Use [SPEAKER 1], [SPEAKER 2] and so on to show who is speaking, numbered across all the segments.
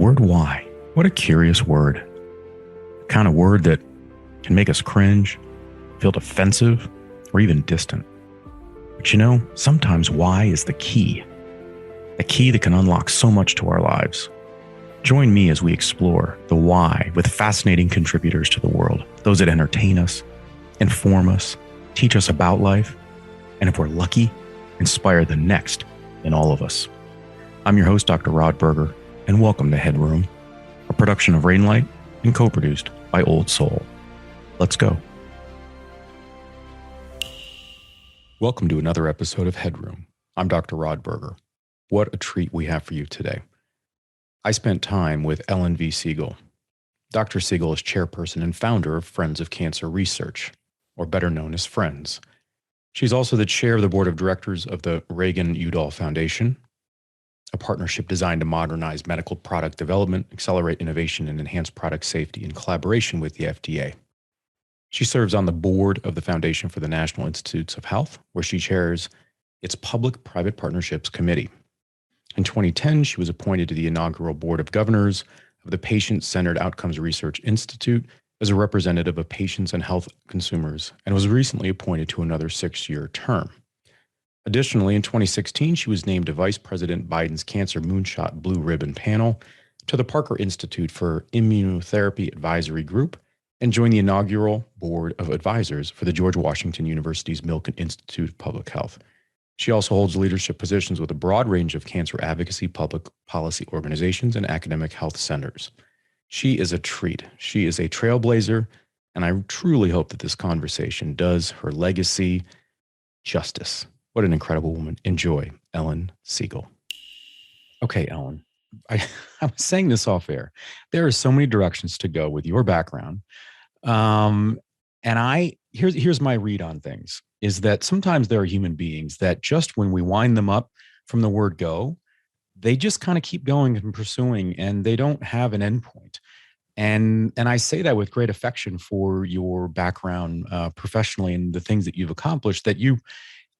[SPEAKER 1] word why. What a curious word. The kind of word that can make us cringe, feel defensive, or even distant. But you know, sometimes why is the key that can unlock so much to our lives. Join me as we explore the why with fascinating contributors to the world, those that entertain us, inform us, teach us about life, and if we're lucky, inspire the next in all of us. I'm your host, Dr. Rod Berger, and welcome to HeadRoom, a production of Rainlight and co-produced by Old Soul. Let's go. Welcome to another episode of HeadRoom. I'm Dr. Rod Berger. What a treat we have for you today. I spent time with Ellen V. Sigal. Dr. Sigal is chairperson and founder of Friends of Cancer Research, or better known as Friends. She's also the chair of the board of directors of the Reagan-Udall Foundation, a partnership designed to modernize medical product development, accelerate innovation, and enhance product safety in collaboration with the FDA. She serves on the board of the Foundation for the National Institutes of Health, where she chairs its Public-Private Partnerships Committee. In 2010, she was appointed to the inaugural Board of Governors of the Patient-Centered Outcomes Research Institute as a representative of patients and health consumers, and was recently appointed to another 6-year term. Additionally, in 2016, she was named to Vice President Biden's Cancer Moonshot Blue Ribbon Panel, to the Parker Institute for Immunotherapy Advisory Group, and joined the inaugural Board of Advisors for the George Washington University's Milken Institute of Public Health. She also holds leadership positions with a broad range of cancer advocacy, public policy organizations, and academic health centers. She is a treat. She is a trailblazer, and I truly hope that this conversation does her legacy justice. What an incredible woman. Enjoy, Ellen Sigal. Okay, Ellen, I was saying this off air. There are so many directions to go with your background. Here's my read on things, is that sometimes there are human beings that just when we wind them up from the word go, they just kind of keep going and pursuing, and they don't have an endpoint. And I say that with great affection for your background professionally and the things that you've accomplished, that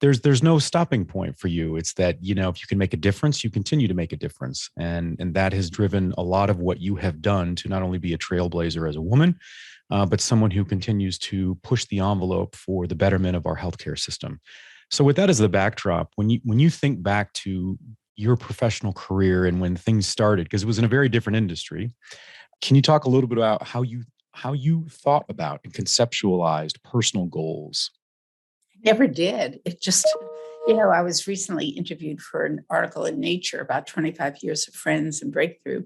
[SPEAKER 1] there's no stopping point for you. It's that, you know, if you can make a difference, you continue to make a difference. And that has driven a lot of what you have done to not only be a trailblazer as a woman, but someone who continues to push the envelope for the betterment of our healthcare system. So with that as the backdrop, when you think back to your professional career and when things started, because it was in a very different industry, can you talk a little bit about how you thought about and conceptualized personal goals?
[SPEAKER 2] Never did. It just, I was recently interviewed for an article in Nature about 25 years of Friends and Breakthrough,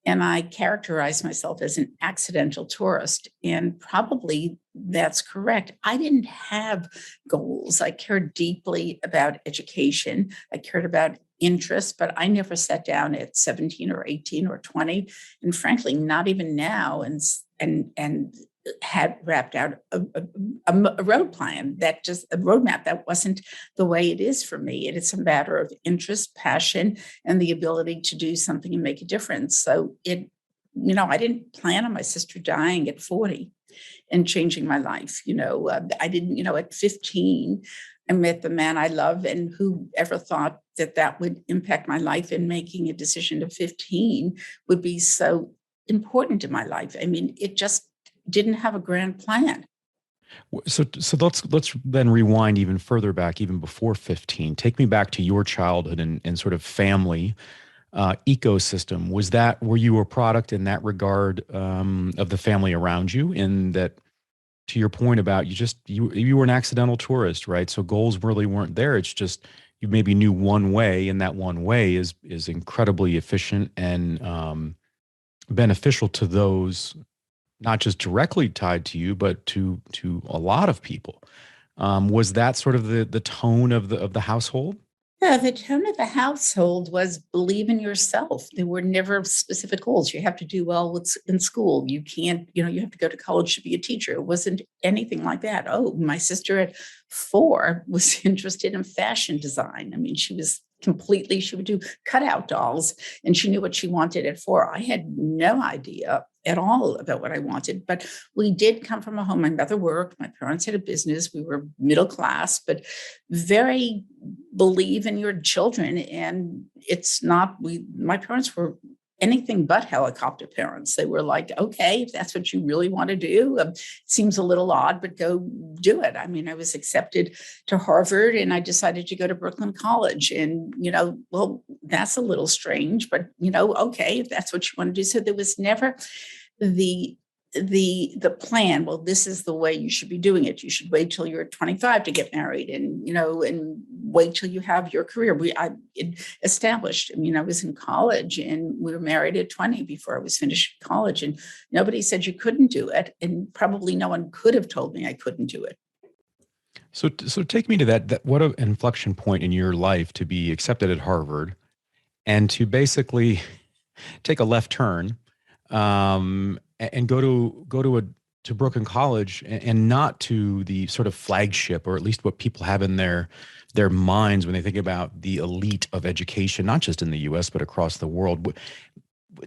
[SPEAKER 2] and I characterized myself as an accidental tourist, and probably that's correct. I didn't have goals. I cared deeply about education. I cared about interests, but I never sat down at 17 or 18 or 20, and frankly, not even now, and had wrapped out a road plan a roadmap that wasn't the way it is for me. It is a matter of interest, passion, and the ability to do something and make a difference. So I didn't plan on my sister dying at 40 and changing my life. I didn't, at 15, I met the man I love, and who ever thought that would impact my life, and making a decision at 15 would be so important in my life. I mean, it just didn't have a grand plan.
[SPEAKER 1] So let's then rewind even further back, even before 15. Take me back to your childhood and sort of family ecosystem. Were you a product in that regard of the family around you? In that, to your point about you were an accidental tourist, right? So goals really weren't there. It's just you maybe knew one way, and that one way is incredibly efficient and beneficial to those not just directly tied to you, but to a lot of people. Was that sort of the tone of the household?
[SPEAKER 2] Yeah, the tone of the household was believe in yourself. There were never specific goals. You have to do well in school. You can't, you have to go to college to be a teacher. It wasn't anything like that. Oh, my sister at 4 was interested in fashion design. I mean, she would do cutout dolls, and she knew what she wanted at 4. I had no idea at all about what I wanted, but we did come from a home. My mother worked, my parents had a business. We were middle class, but very believe in your children. And my parents were anything but helicopter parents. They were like, okay, if that's what you really want to do, seems a little odd, but go do it. I mean, I was accepted to Harvard and I decided to go to Brooklyn College. And, well, that's a little strange, but, okay, if that's what you want to do. So there was never the plan, well, this is the way you should be doing it. You should wait till you're 25 to get married and, and wait till you have your career. I established, I was in college and we were married at 20 before I was finished college, and nobody said you couldn't do it. And probably no one could have told me I couldn't do it.
[SPEAKER 1] So take me to that what an inflection point in your life to be accepted at Harvard and to basically take a left turn, and go to Brooklyn College and not to the sort of flagship, or at least what people have in their minds when they think about the elite of education, not just in the US, but across the world.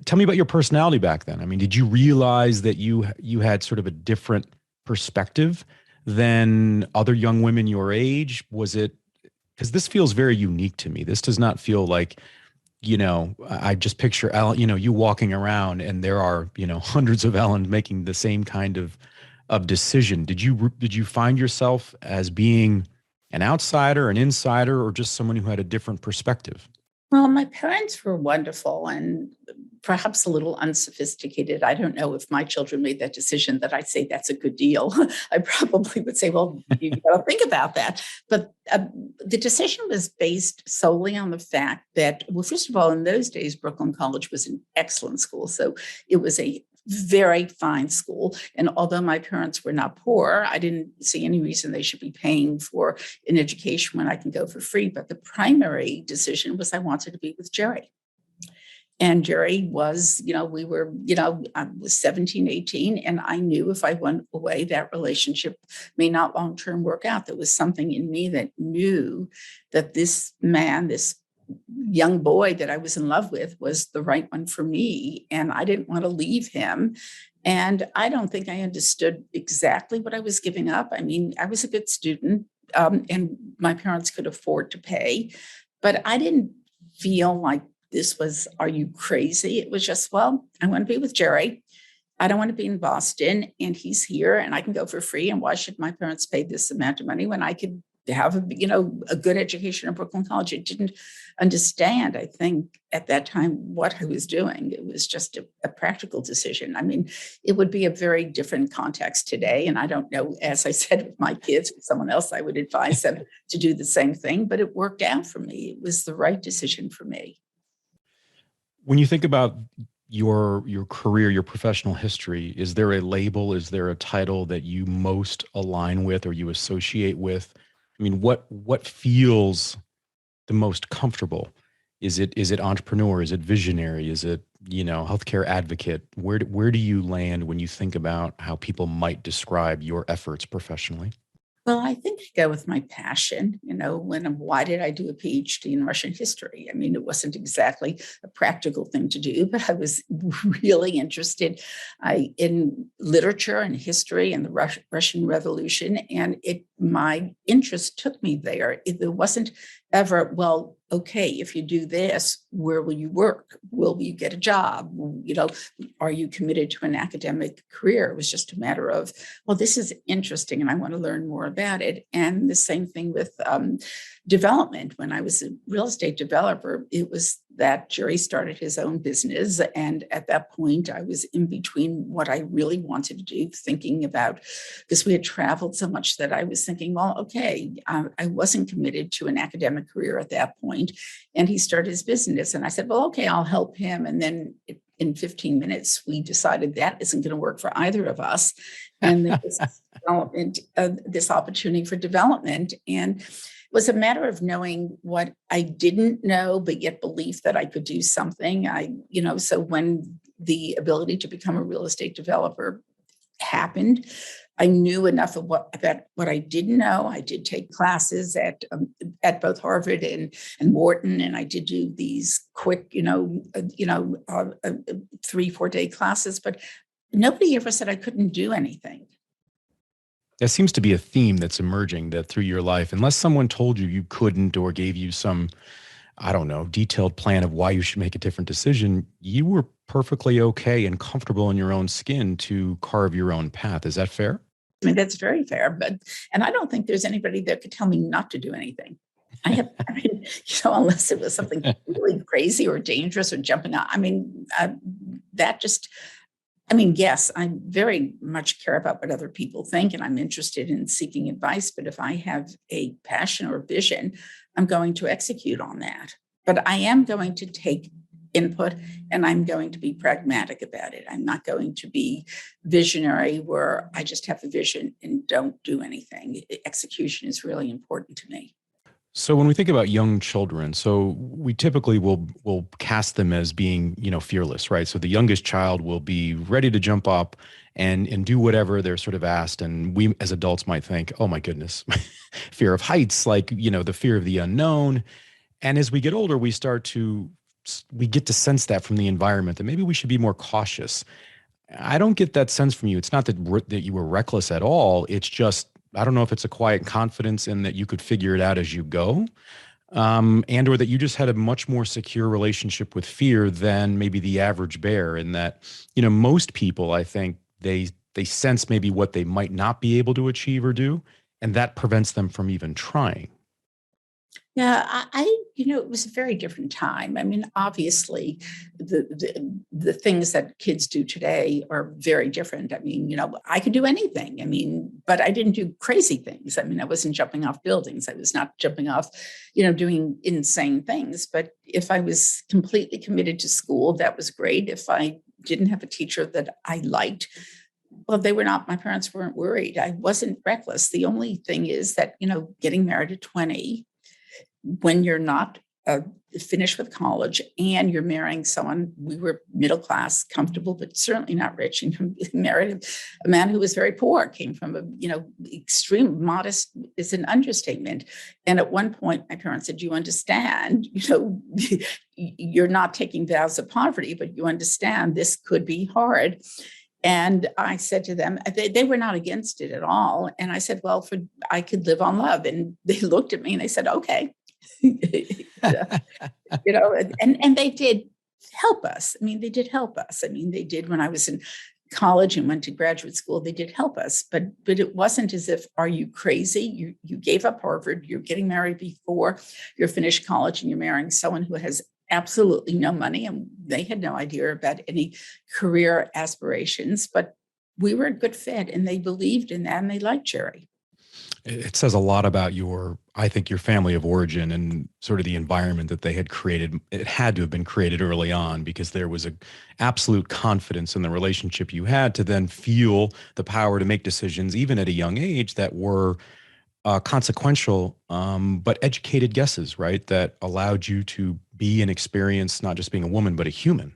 [SPEAKER 1] Tell me about your personality back then. I mean, did you realize that you had sort of a different perspective than other young women your age? Was it, because this feels very unique to me. This does not feel like, I just picture Ellen, you walking around and there are, hundreds of Ellen making the same kind of decision. Did you find yourself as being an outsider, an insider, or just someone who had a different perspective?
[SPEAKER 2] Well, my parents were wonderful and perhaps a little unsophisticated. I don't know if my children made that decision that I'd say that's a good deal. I probably would say, well, you got to think about that. But the decision was based solely on the fact that, well, first of all, in those days, Brooklyn College was an excellent school. So it was a very fine school. And although my parents were not poor, I didn't see any reason they should be paying for an education when I can go for free. But the primary decision was I wanted to be with Jerry. And Jerry was, we were, I was 17, 18, and I knew if I went away, that relationship may not long-term work out. There was something in me that knew that this man, this young boy that I was in love with, was the right one for me. And I didn't want to leave him. And I don't think I understood exactly what I was giving up. I mean, I was a good student, and my parents could afford to pay, but I didn't feel like this was, are you crazy? It was just, well, I want to be with Jerry. I don't want to be in Boston, and he's here and I can go for free. And why should my parents pay this amount of money when I could have a good education at Brooklyn College? I didn't understand, I think, at that time what I was doing. It was just a practical decision. I mean, it would be a very different context today. And I don't know, as I said, with my kids, with someone else, I would advise them to do the same thing, but it worked out for me. It was the right decision for me.
[SPEAKER 1] When you think about your career, your professional history, is there a label, is there a title that you most align with or you associate with? I mean, what feels the most comfortable? Is it entrepreneur? Is it visionary? Is it, healthcare advocate? Where do you land when you think about how people might describe your efforts professionally?
[SPEAKER 2] Well, I think I go with my passion. Why did I do a PhD in Russian history? I mean, it wasn't exactly a practical thing to do, but I was really interested in literature and history and the Russian Revolution, and my interest took me there. There wasn't ever, well, okay, if you do this, where will you work? Will you get a job? Are you committed to an academic career? It was just a matter of, well, this is interesting and I want to learn more about it. And the same thing with development. When I was a real estate developer, it was that Jerry started his own business. And at that point, I was in between what I really wanted to do, thinking about, because we had traveled so much that I was thinking, well, okay, I wasn't committed to an academic career at that point. And he started his business. And I said, well, okay, I'll help him. And then in 15 minutes, we decided that isn't going to work for either of us. And there was this opportunity for development. And it was a matter of knowing what I didn't know, but yet belief that I could do something. So when the ability to become a real estate developer happened, I knew enough about what I didn't know. I did take classes at both Harvard and Wharton, and I did do these quick, 3-4 day classes. But nobody ever said I couldn't do anything.
[SPEAKER 1] That seems to be a theme that's emerging that through your life, unless someone told you you couldn't or gave you some I don't know, detailed plan of why you should make a different decision, you were perfectly okay and comfortable in your own skin to carve your own path. Is that fair?
[SPEAKER 2] I mean, that's very fair, and I don't think there's anybody that could tell me not to do anything. I mean, unless it was something really crazy or dangerous or jumping out. I mean, that just, I mean, yes, I very much care about what other people think, and I'm interested in seeking advice. But if I have a passion or vision, I'm going to execute on that. But I am going to take input, and I'm going to be pragmatic about it. I'm not going to be visionary where I just have a vision and don't do anything. Execution is really important to me.
[SPEAKER 1] So when we think about young children, so we typically will cast them as being, fearless, right? So the youngest child will be ready to jump up and do whatever they're sort of asked. And we as adults might think, oh my goodness, fear of heights, like, the fear of the unknown. And as we get older, we get to sense that from the environment that maybe we should be more cautious. I don't get that sense from you. It's not that you were reckless at all. It's just, I don't know if it's a quiet confidence in that you could figure it out as you go, and or that you just had a much more secure relationship with fear than maybe the average bear. In that, most people, I think they sense maybe what they might not be able to achieve or do, and that prevents them from even trying.
[SPEAKER 2] Yeah, it was a very different time. I mean, obviously, the things that kids do today are very different. I mean, I could do anything. I mean, but I didn't do crazy things. I mean, I wasn't jumping off buildings. I was not jumping off, doing insane things. But if I was completely committed to school, that was great. If I didn't have a teacher that I liked, well, my parents weren't worried. I wasn't reckless. The only thing is that, getting married at 20, when you're not finished with college and you're marrying someone, we were middle class, comfortable, but certainly not rich, and married a man who was very poor, came from extreme modest is an understatement. And at one point, my parents said, you understand, you're not taking vows of poverty, but you understand this could be hard. And I said to them, they were not against it at all. And I said, well, I could live on love. And they looked at me and they said, okay. And they did help us. I mean, they did help us. I mean, they did when I was in college and went to graduate school, they did help us, but it wasn't as if, are you crazy? You gave up Harvard, you're getting married before you're finished college, and you're marrying someone who has absolutely no money, and they had no idea about any career aspirations, but we were a good fit, and they believed in that, and they liked Jerry.
[SPEAKER 1] It says a lot about I think your family of origin and sort of the environment that they had created. It had to have been created early on, because there was an absolute confidence in the relationship you had to then feel the power to make decisions, even at a young age, that were consequential, but educated guesses, right? That allowed you to be and experience not just being a woman, but a human.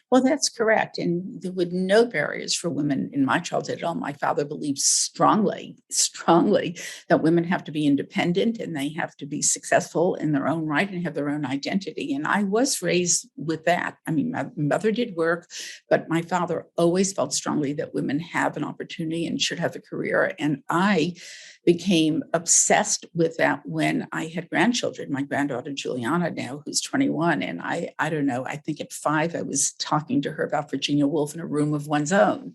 [SPEAKER 2] Well, that's correct. And there were no barriers for women in my childhood at all. My father believed strongly that women have to be independent and they have to be successful in their own right and have their own identity. And I was raised with that. I mean, my mother did work, but my father always felt strongly that women have an opportunity and should have a career. And I became obsessed with that when I had grandchildren. My granddaughter, Juliana, now, who's 21. And I don't know, I think at 5, I was talking to her about Virginia Woolf in a room of one's own,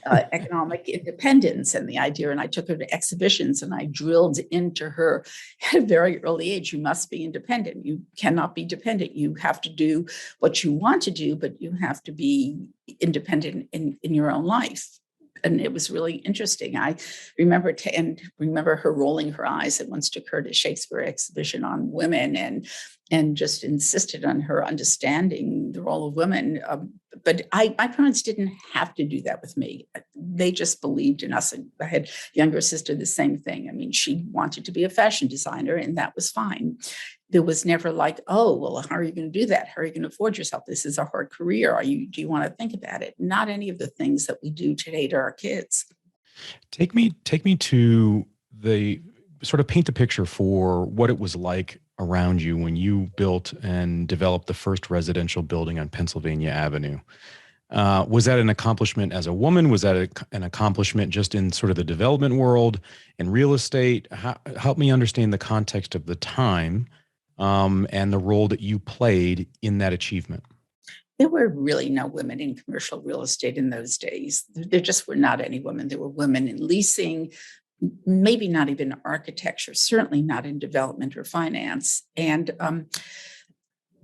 [SPEAKER 2] economic independence and the idea. And I took her to exhibitions and I drilled into her at a very early age, you must be independent. You cannot be dependent. You have to do what you want to do, but you have to be independent in your own life. And it was really interesting. I remember her rolling her eyes. It once took her to Shakespeare exhibition on women and just insisted on her understanding the role of women. But my parents didn't have to do that with me. They just believed in us. And I had a younger sister, the same thing. I mean, she wanted to be a fashion designer, and that was fine. There was never like, oh, well, how are you going to do that? How are you going to afford yourself? This is a hard career. Do you want to think about it? Not any of the things that we do today to our kids.
[SPEAKER 1] Take me to the sort of paint the picture for what it was like around you when you built and developed the first residential building on Pennsylvania Avenue. Was that an accomplishment as a woman? Was that an accomplishment just in sort of the development world and real estate? Help me understand the context of the time and the role that you played in that achievement?
[SPEAKER 2] There were really no women in commercial real estate in those days. There just were not any women. There were women in leasing, maybe not even architecture, certainly not in development or finance. And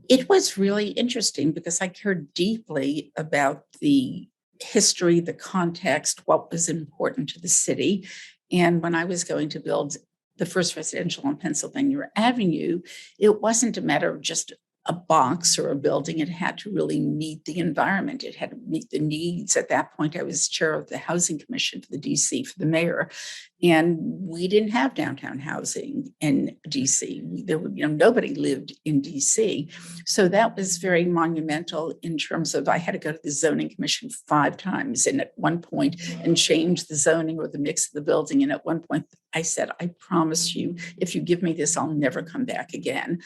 [SPEAKER 2] it was really interesting because I cared deeply about the history, the context, what was important to the city. And when I was going to build the first residential on Pennsylvania Avenue, it wasn't a matter of just a box or a building. It had to really meet the environment. It had to meet the needs. At that point, I was chair of the Housing Commission for the DC, for the mayor. And we didn't have downtown housing in DC. There were, nobody lived in DC. So that was very monumental in terms of I had to go to the zoning commission 5 times and at one point and change the zoning or the mix of the building. And at one point I said, I promise you, if you give me this, I'll never come back again.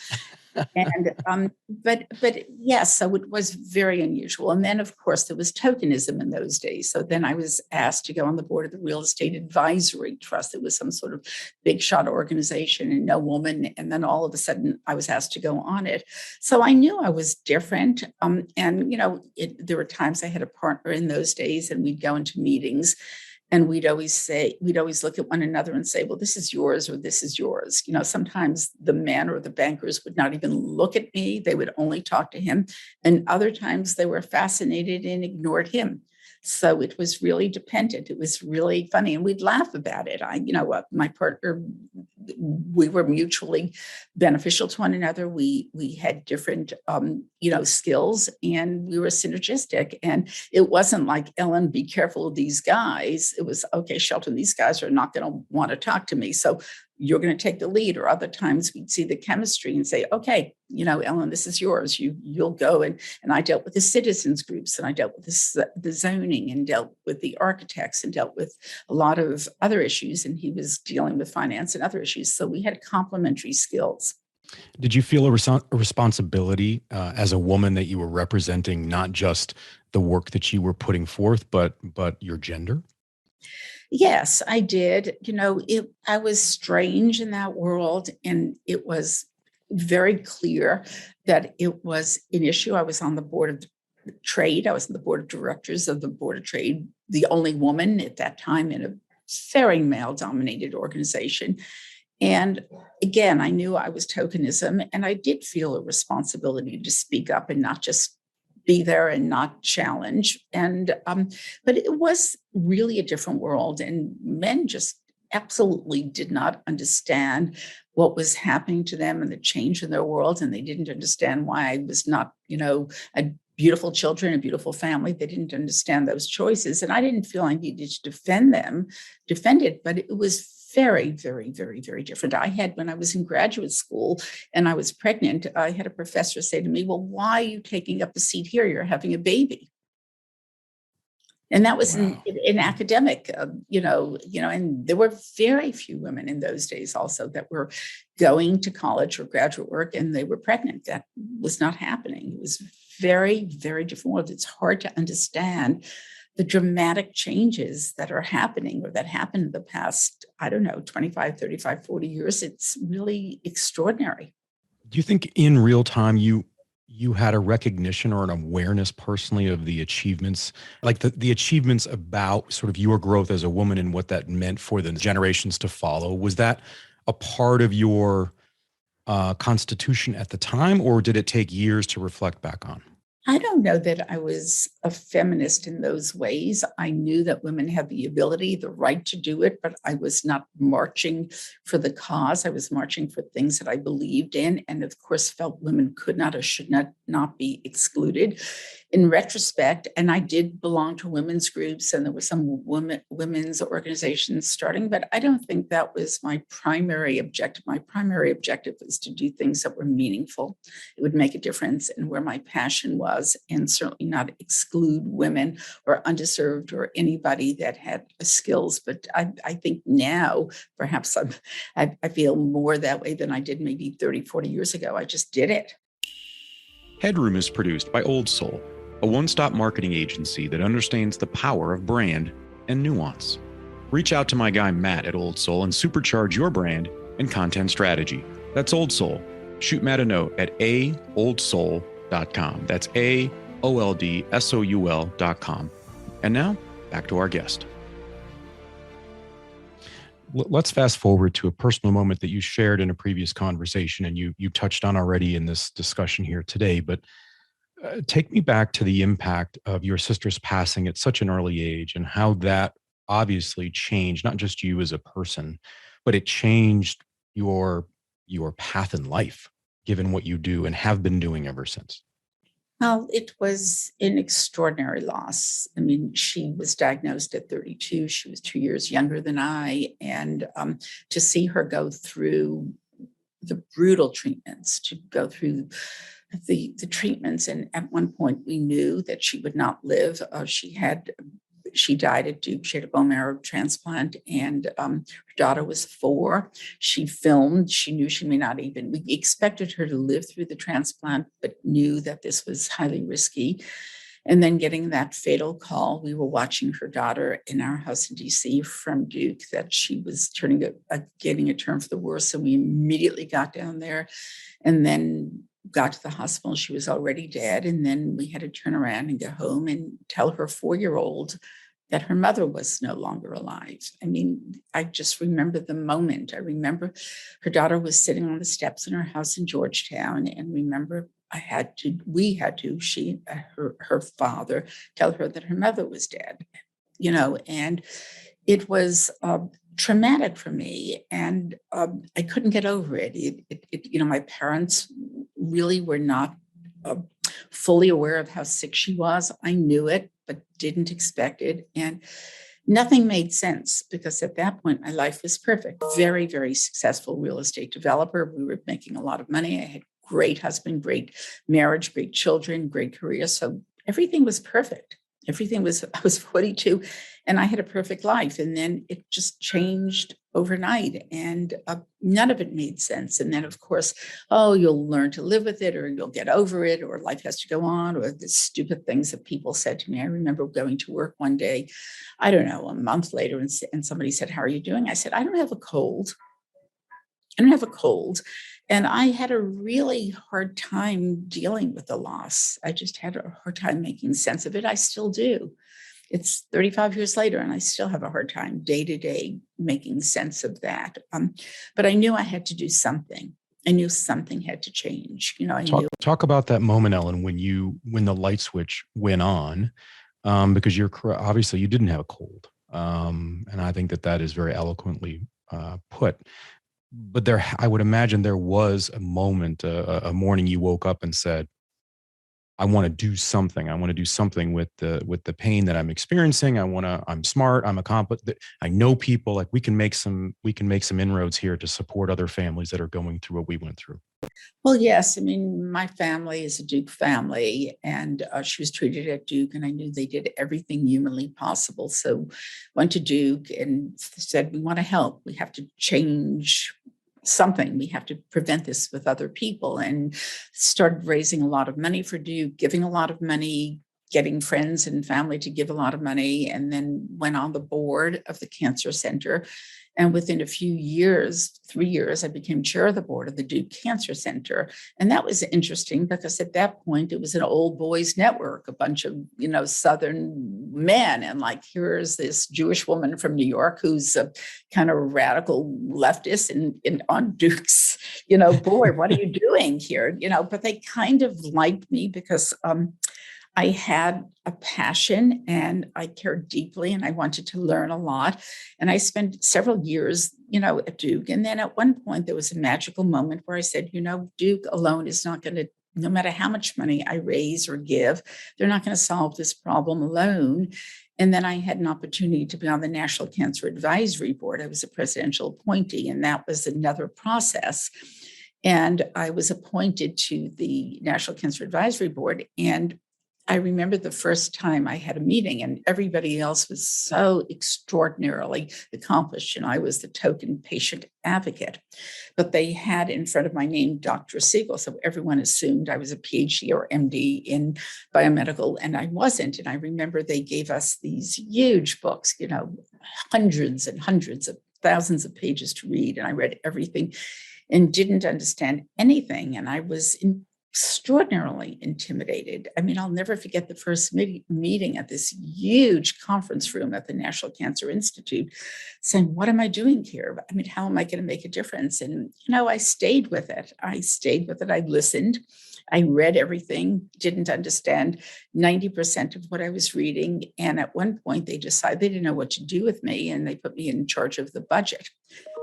[SPEAKER 2] And but yes, so it was very unusual. And then of course there was tokenism in those days. So then I was asked to go on the board of the Real Estate Advisory Trust. It was some sort of big shot organization and no woman. And then all of a sudden I was asked to go on it. So I knew I was different. There were times I had a partner in those days and we'd go into meetings. And we'd always look at one another and say, well, this is yours or this is yours. Sometimes the men or the bankers would not even look at me. They would only talk to him. And other times they were fascinated and ignored him. So it was really dependent. It was really funny. And we'd laugh about it. My partner, we were mutually beneficial to one another. We had different, skills and we were synergistic. And it wasn't like, Ellen, be careful of these guys. It was, okay, Shelton, these guys are not going to want to talk to me. So you're going to take the lead. Or other times we'd see the chemistry and say, okay, Ellen, this is yours. You'll go. And I dealt with the citizens groups and I dealt with the zoning and dealt with the architects and dealt with a lot of other issues. And he was dealing with finance and other issues. So we had complementary skills.
[SPEAKER 1] Did you feel a responsibility as a woman that you were representing not just the work that you were putting forth, but your gender?
[SPEAKER 2] Yes, I did. I was strange in that world, and it was very clear that it was an issue. I was on the board of trade. I was on the board of directors of the board of trade, the only woman at that time in a very male-dominated organization. And again, I knew I was tokenism, and I did feel a responsibility to speak up and not just be there and not challenge. But it was really a different world, and men just absolutely did not understand what was happening to them and the change in their world. And they didn't understand why I was not, a beautiful children, a beautiful family. They didn't understand those choices. And I didn't feel I needed to defend it, but it was very, very, very, very different. When I was in graduate school and I was pregnant, I had a professor say to me, well, why are you taking up a seat here? You're having a baby. And that was
[SPEAKER 1] Wow.
[SPEAKER 2] in academic, and there were very few women in those days also that were going to college or graduate work and they were pregnant. That was not happening. It was very, very different world. It's hard to understand the dramatic changes that are happening or that happened in the past, 25, 35, 40 years. It's really extraordinary.
[SPEAKER 1] Do you think in real time you had a recognition or an awareness personally of the achievements, like the achievements about sort of your growth as a woman and what that meant for the generations to follow? Was that a part of your constitution at the time, or did it take years to reflect back on?
[SPEAKER 2] I don't know that I was a feminist in those ways. I knew that women had the ability, the right to do it, but I was not marching for the cause. I was marching for things that I believed in, and of course felt women could not or should not be excluded. In retrospect, and I did belong to women's groups, and there were some women's organizations starting, but I don't think that was my primary objective. My primary objective was to do things that were meaningful. It would make a difference in where my passion was, and certainly not exclude women or underserved or anybody that had skills. But I think now, perhaps I feel more that way than I did maybe 30, 40 years ago. I just did it.
[SPEAKER 1] HeadRoom is produced by Old Soul, a one-stop marketing agency that understands the power of brand and nuance. Reach out to my guy Matt at Old Soul and supercharge your brand and content strategy. That's Old Soul, shoot Matt a note at aoldsoul.com. That's AOLDSOUL.com. And now, back to our guest. Let's fast forward to a personal moment that you shared in a previous conversation, and you touched on already in this discussion here today. But take me back to the impact of your sister's passing at such an early age, and how that obviously changed not just you as a person, but it changed your path in life, given what you do and have been doing ever since.
[SPEAKER 2] Well, it was an extraordinary loss. I mean, she was diagnosed at 32. She was 2 years younger than I. And to see her go through the brutal treatments, to go through the treatments. And at one point, we knew that she would not live. She died at Duke. She had a bone marrow transplant, and her daughter was 4. She filmed. She knew she may not even, we expected her to live through the transplant, but knew that this was highly risky. And then getting that fatal call, we were watching her daughter in our house in DC from Duke, that she was getting a turn for the worse. So we immediately got down there and then got to the hospital. She was already dead. And then we had to turn around and go home and tell her 4-year-old that her mother was no longer alive. I mean, I just remember the moment. I remember her daughter was sitting on the steps in her house in Georgetown, and remember her father, tell her that her mother was dead, and it was traumatic for me, and I couldn't get over it. My parents really were not fully aware of how sick she was. I knew it, but didn't expect it. And nothing made sense, because at that point, my life was perfect. Very, very successful real estate developer. We were making a lot of money. I had great husband, great marriage, great children, great career. So everything was perfect. I was 42 and I had a perfect life. And then it just changed overnight, and none of it made sense. And then, of course, you'll learn to live with it, or you'll get over it, or life has to go on, or the stupid things that people said to me. I remember going to work one day, I don't know, a month later, and somebody said, "How are you doing?" I said, "I don't have a cold. I don't have a cold." And I had a really hard time dealing with the loss. I just had a hard time making sense of it. I still do. It's 35 years later, and I still have a hard time day to day making sense of that. But I knew I had to do something. I knew something had to change.
[SPEAKER 1] Talk about that moment, Ellen, when the light switch went on, because obviously you didn't have a cold, and I think that is very eloquently put. But I would imagine there was a moment, a morning you woke up and said, "I want to do something. I want to do something with the pain that I'm experiencing. I'm smart. I'm accomplished. I know people. Like we can make some inroads here to support other families that are going through what we went through."
[SPEAKER 2] Well, yes. I mean, my family is a Duke family, and she was treated at Duke, and I knew they did everything humanly possible. So went to Duke and said, "We want to help. We have to change something. We have to prevent this with other people," and started raising a lot of money for Duke, giving a lot of money, getting friends and family to give a lot of money, and then went on the board of the cancer center. And within a few years, 3 years, I became chair of the board of the Duke Cancer Center. And that was interesting, because at that point, it was an old boys network, a bunch of, Southern men. And like, here's this Jewish woman from New York who's a kind of radical leftist and on Duke's, board. What are you doing here? But they kind of liked me because I had a passion and I cared deeply and I wanted to learn a lot. And I spent several years, at Duke. And then at one point, there was a magical moment where I said, Duke alone is not going to, no matter how much money I raise or give, they're not going to solve this problem alone. And then I had an opportunity to be on the National Cancer Advisory Board. I was a presidential appointee, and that was another process. And I was appointed to the National Cancer Advisory Board. And I remember the first time I had a meeting, and everybody else was so extraordinarily accomplished, and I was the token patient advocate. But they had in front of my name Dr. Sigal, so everyone assumed I was a PhD or MD in biomedical, and I wasn't. And I remember they gave us these huge books, hundreds and hundreds of thousands of pages to read, and I read everything. and didn't understand anything. And I was extraordinarily intimidated. I mean, I'll never forget the first meeting at this huge conference room at the National Cancer Institute, saying, what am I doing here? I mean, how am I going to make a difference? And, I stayed with it. I listened. I read everything, didn't understand 90% of what I was reading. And at one point, they decided they didn't know what to do with me, and they put me in charge of the budget.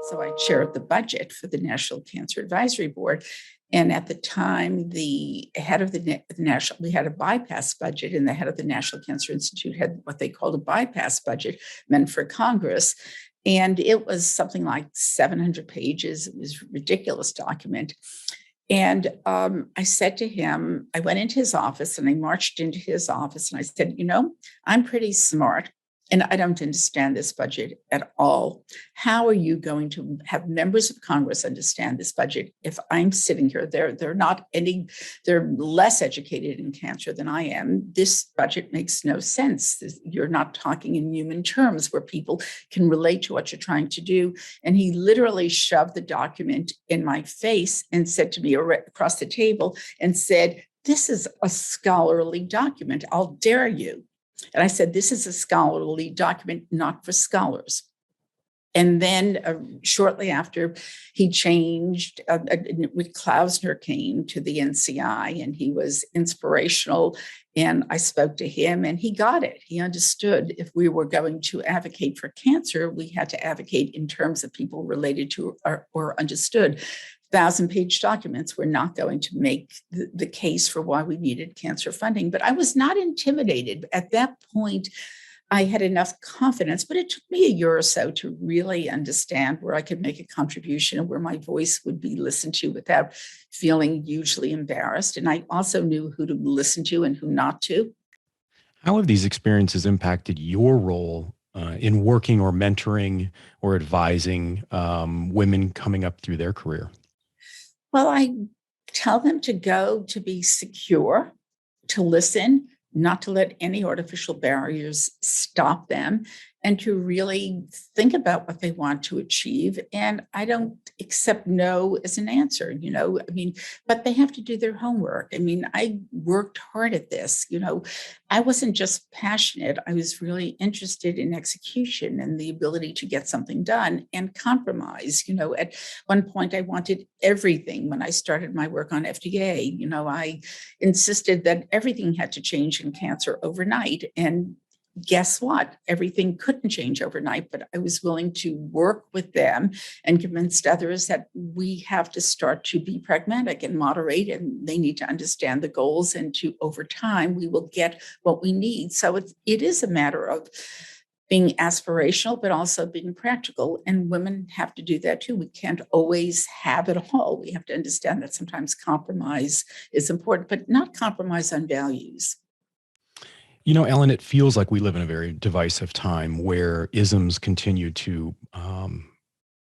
[SPEAKER 2] So I chaired the budget for the National Cancer Advisory Board. And at the time, the head of the national, we had a bypass budget, and the head of the National Cancer Institute had what they called a bypass budget meant for Congress. And it was something like 700 pages. It was a ridiculous document. And I said to him, I went into his office and I marched into his office and I said, I'm pretty smart and I don't understand this budget at all. How are you going to have members of Congress understand this budget if I'm sitting here? They're less educated in cancer than I am. This budget makes no sense. You're not talking in human terms where people can relate to what you're trying to do. And he literally shoved the document in my face and said to me across the table and said, this is a scholarly document. I'll dare you. And I said, this is a scholarly document, not for scholars. And then shortly after, he changed. Klausner came to the NCI, and he was inspirational. And I spoke to him, and he got it. He understood if we were going to advocate for cancer, we had to advocate in terms of people related to or understood. 1,000-page documents were not going to make the case for why we needed cancer funding. But I was not intimidated. At that point, I had enough confidence, but it took me a year or so to really understand where I could make a contribution and where my voice would be listened to without feeling hugely embarrassed. And I also knew who to listen to and who not to.
[SPEAKER 1] How have these experiences impacted your role in working or mentoring or advising women coming up through their career?
[SPEAKER 2] Well, I tell them to go to be secure, to listen, not to let any artificial barriers stop them, and to really think about what they want to achieve. And I don't accept no as an answer, but they have to do their homework. I mean, I worked hard at this, I wasn't just passionate. I was really interested in execution and the ability to get something done and compromise. At one point I wanted everything. When I started my work on FDA, I insisted that everything had to change in cancer overnight. And guess what? Everything couldn't change overnight, but I was willing to work with them and convince others that we have to start to be pragmatic and moderate, and they need to understand the goals, and over time, we will get what we need. So it is a matter of being aspirational, but also being practical. And women have to do that too. We can't always have it all. We have to understand that sometimes compromise is important, but not compromise on values.
[SPEAKER 1] Ellen, it feels like we live in a very divisive time where isms continue to,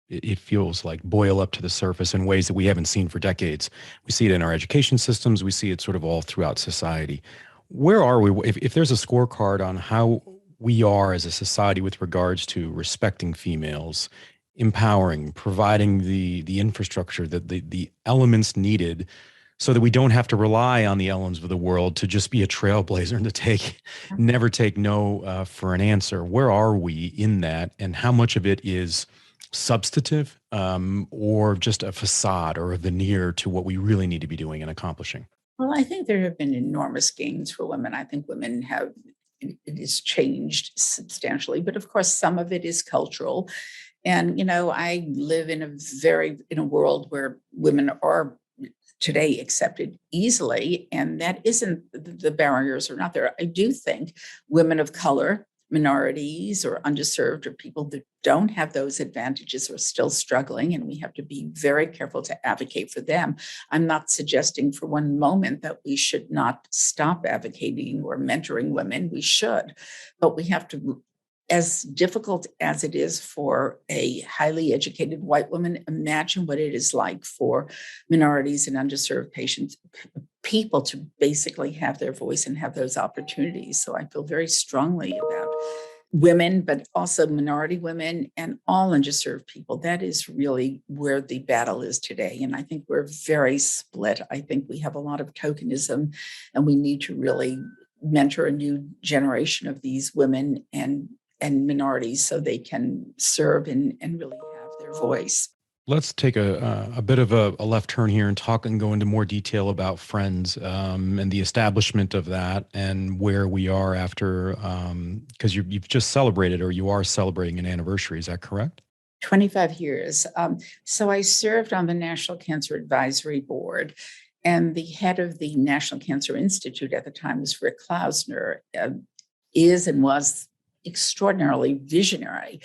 [SPEAKER 1] it feels like boil up to the surface in ways that we haven't seen for decades. We see it in our education systems. We see it sort of all throughout society. Where are we? If there's a scorecard on how we are as a society with regards to respecting females, empowering, providing the infrastructure, the elements needed so that we don't have to rely on the Ellens of the world to just be a trailblazer and to never take no for an answer. Where are we in that, and how much of it is substantive or just a facade or a veneer to what we really need to be doing and accomplishing?
[SPEAKER 2] Well, I think there have been enormous gains for women. I think it has changed substantially, but of course, some of it is cultural. And, I live in a world where women are today accepted easily, and that isn't, the barriers are not there. I do think women of color, minorities, or underserved, or people that don't have those advantages are still struggling, and we have to be very careful to advocate for them. I'm not suggesting for one moment that we should not stop advocating or mentoring women. We should, but we have to, as difficult as it is for a highly educated white woman, imagine what it is like for minorities and underserved people to basically have their voice and have those opportunities. So I feel very strongly about women, but also minority women and all underserved people. That is really where the battle is today. And I think we're very split. I think we have a lot of tokenism, and we need to really mentor a new generation of these women and minorities so they can serve and really have their voice.
[SPEAKER 1] Let's take a bit of a left turn here and talk and go into more detail about Friends and the establishment of that and where we are after, because you've just celebrated, or you are celebrating, an anniversary. Is that correct?
[SPEAKER 2] 25 years. So I served on the National Cancer Advisory Board, and the head of the National Cancer Institute at the time was Rick Klausner, is and was extraordinarily visionary.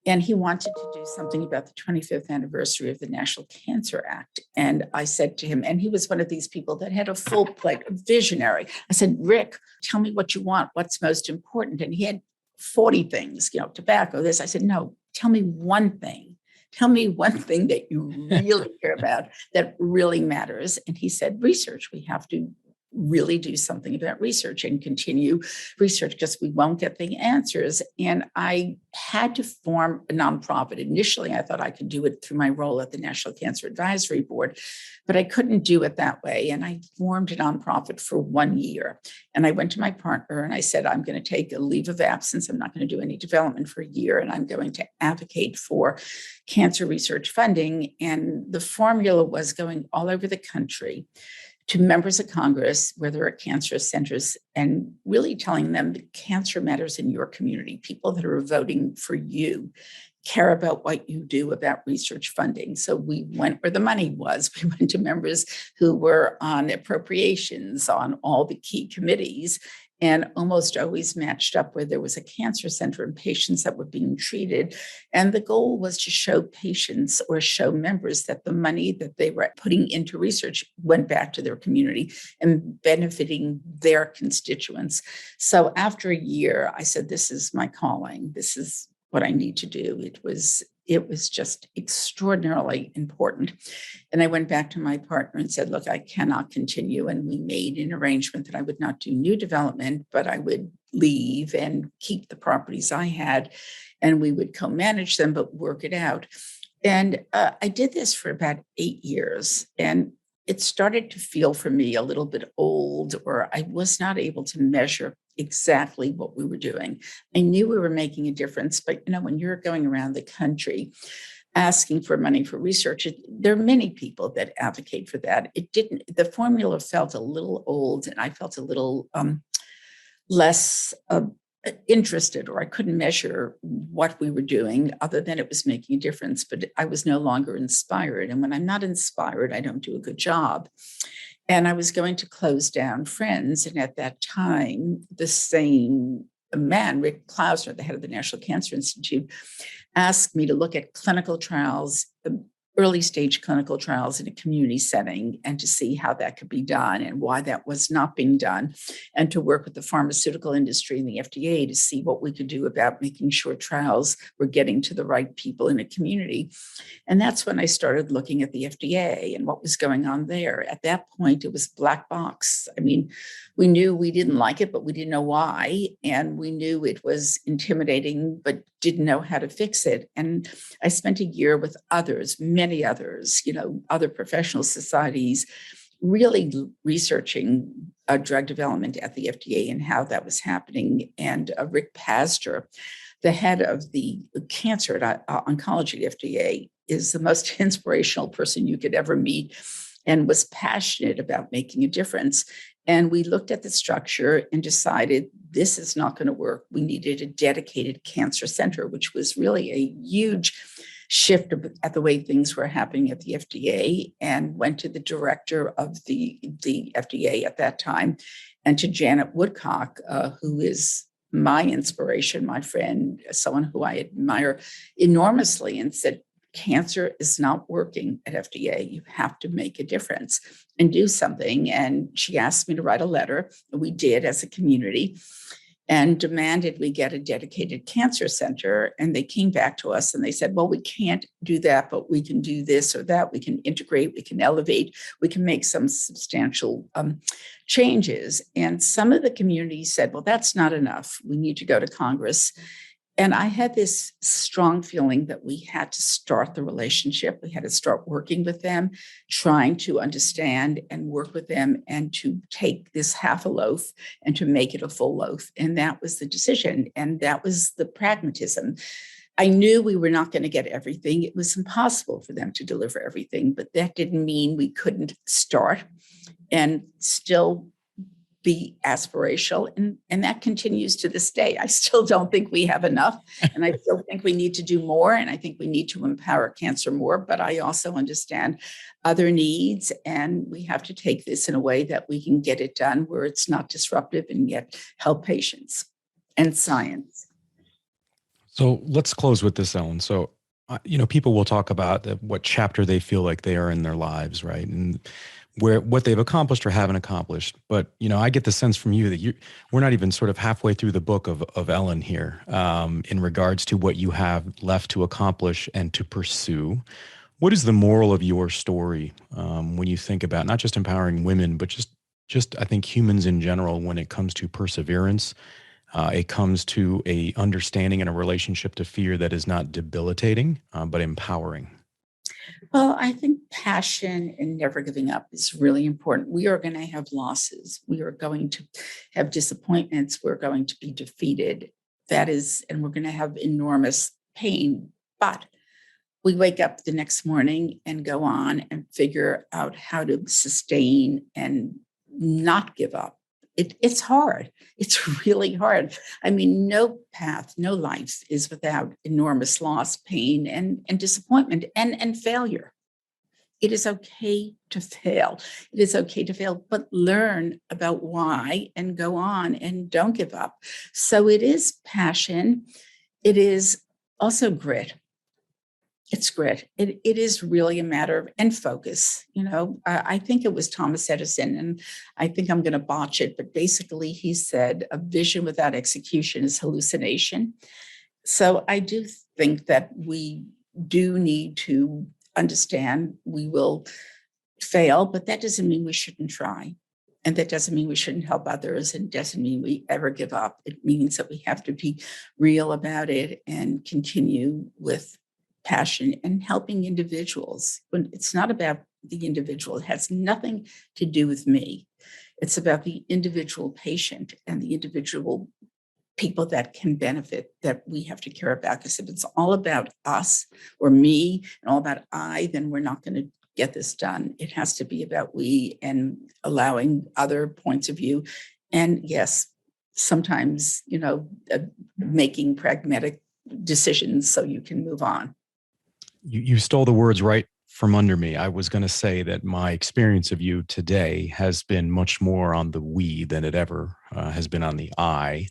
[SPEAKER 2] And he wanted to do something about the 25th anniversary of the National Cancer Act. And I said to him, and he was one of these people that had a full plate of visionary. I said, Rick, tell me what you want, what's most important. And he had 40 things, tobacco, this. I said, no, tell me one thing. Tell me one thing that you really care about that really matters. And he said, research. We have to really do something about research and continue research because we won't get the answers. And I had to form a nonprofit. Initially, I thought I could do it through my role at the National Cancer Advisory Board, but I couldn't do it that way. And I formed a nonprofit for 1 year. And I went to my partner and I said, I'm going to take a leave of absence. I'm not going to do any development for a year. And I'm going to advocate for cancer research funding. And the formula was going all over the country to members of Congress where there are cancer centers and really telling them that cancer matters in your community. People that are voting for you care about what you do about research funding. So we went where the money was. We went to members who were on appropriations, on all the key committees, and almost always matched up where there was a cancer center and patients that were being treated. And the goal was to show patients or show members that the money that they were putting into research went back to their community and benefiting their constituents. So after a year, I said, this is my calling. This is what I need to do. It was just extraordinarily important. And I went back to my partner and said, look, I cannot continue. And we made an arrangement that I would not do new development, but I would leave and keep the properties I had, and we would co-manage them, but work it out. And I did this for about 8 years. And it started to feel for me a little bit old, or I was not able to measure exactly what we were doing. I knew we were making a difference, but when you're going around the country asking for money for research, there are many people that advocate for that. The formula felt a little old, and I felt a little less interested, or I couldn't measure what we were doing other than it was making a difference, but I was no longer inspired. And when I'm not inspired, I don't do a good job. And I was going to close down Friends. And at that time, the same man, Rick Klausner, the head of the National Cancer Institute, asked me to look at clinical trials, early stage clinical trials in a community setting, and to see how that could be done and why that was not being done, and to work with the pharmaceutical industry and the FDA to see what we could do about making sure trials were getting to the right people in a community. And that's when I started looking at the FDA and what was going on there. At that point, it was black box. I mean, we knew we didn't like it, but we didn't know why. And we knew it was intimidating, but didn't know how to fix it. And I spent a year with others, many others, other professional societies, really researching drug development at the FDA and how that was happening. And Rick Pazdur, the head of the cancer oncology at FDA, is the most inspirational person you could ever meet, and was passionate about making a difference. And we looked at the structure and decided this is not going to work. We needed a dedicated cancer center, which was really a huge shift at the way things were happening at the FDA, and went to the director of the FDA at that time, and to Janet Woodcock, who is my inspiration, my friend, someone who I admire enormously, and said, cancer is not working at FDA. You have to make a difference and do something. And she asked me to write a letter, and we did as a community. and demanded we get a dedicated cancer center. And they came back to us and they said, well, we can't do that, but we can do this or that. We can integrate, we can elevate, we can make some substantial changes. And some of the communities said, well, that's not enough. We need to go to Congress. And I had this strong feeling that we had to start the relationship. We had to start working with them, trying to understand and work with them and to take this half a loaf and to make it a full loaf. And that was the decision. And that was the pragmatism. I knew we were not going to get everything. It was impossible for them to deliver everything, but that didn't mean we couldn't start and still be aspirational. And that continues to this day. I still don't think we have enough. And I still think we need to do more. And I think we need to empower cancer more. But I also understand other needs. And we have to take this in a way that we can get it done where it's not disruptive and yet help patients and science.
[SPEAKER 1] So let's close with this, Ellen. So, people will talk about what chapter they feel like they are in their lives, right? And what they've accomplished or haven't accomplished. But, I get the sense from you that we're not even sort of halfway through the book of Ellen here in regards to what you have left to accomplish and to pursue. What is the moral of your story when you think about not just empowering women, but just I think humans in general when it comes to perseverance? It comes to a understanding and a relationship to fear that is not debilitating, but empowering.
[SPEAKER 2] Well, I think passion and never giving up is really important. We are going to have losses. We are going to have disappointments. We're going to be defeated. And we're going to have enormous pain. But we wake up the next morning and go on and figure out how to sustain and not give up. It's hard. It's really hard. I mean, no path, no life is without enormous loss, pain, and disappointment and failure. It is okay to fail. It is okay to fail, but learn about why and go on and don't give up. So it is passion. It is also grit. It's grit. It is really a matter of and focus. I think it was Thomas Edison, and I think I'm going to botch it, but basically he said a vision without execution is hallucination. So I do think that we do need to understand we will fail, but that doesn't mean we shouldn't try. And that doesn't mean we shouldn't help others, and doesn't mean we ever give up. It means that we have to be real about it and continue with passion and helping individuals. When it's not about the individual, it has nothing to do with me. It's about the individual patient and the individual people that can benefit that we have to care about. Because if it's all about us or me and all about I, then we're not going to get this done. It has to be about we and allowing other points of view. And yes, sometimes, making pragmatic decisions so you can move on.
[SPEAKER 1] You stole the words right from under me. I was going to say that my experience of you today has been much more on the we than it ever has been on the I.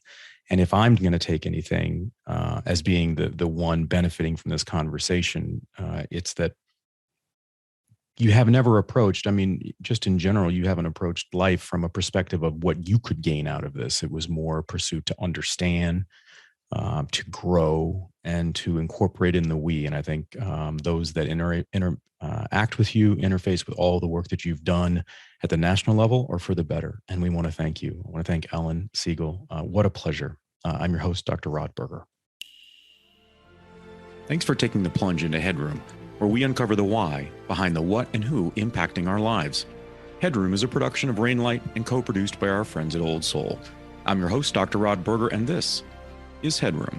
[SPEAKER 1] And if I'm going to take anything as being the one benefiting from this conversation, it's that you have never approached, just in general, you haven't approached life from a perspective of what you could gain out of this. It was more a pursuit to understand, to grow, and to incorporate in the we. And I think those that interact with you, interface with all the work that you've done at the national level are for the better. And we want to thank you. I want to thank Ellen Sigal. What a pleasure. I'm your host, Dr. Rod Berger. Thanks for taking the plunge into HeadRoom, where we uncover the why behind the what and who impacting our lives. HeadRoom is a production of Rainlight and co-produced by our friends at Old Soul. I'm your host, Dr. Rod Berger, and this is HeadRoom.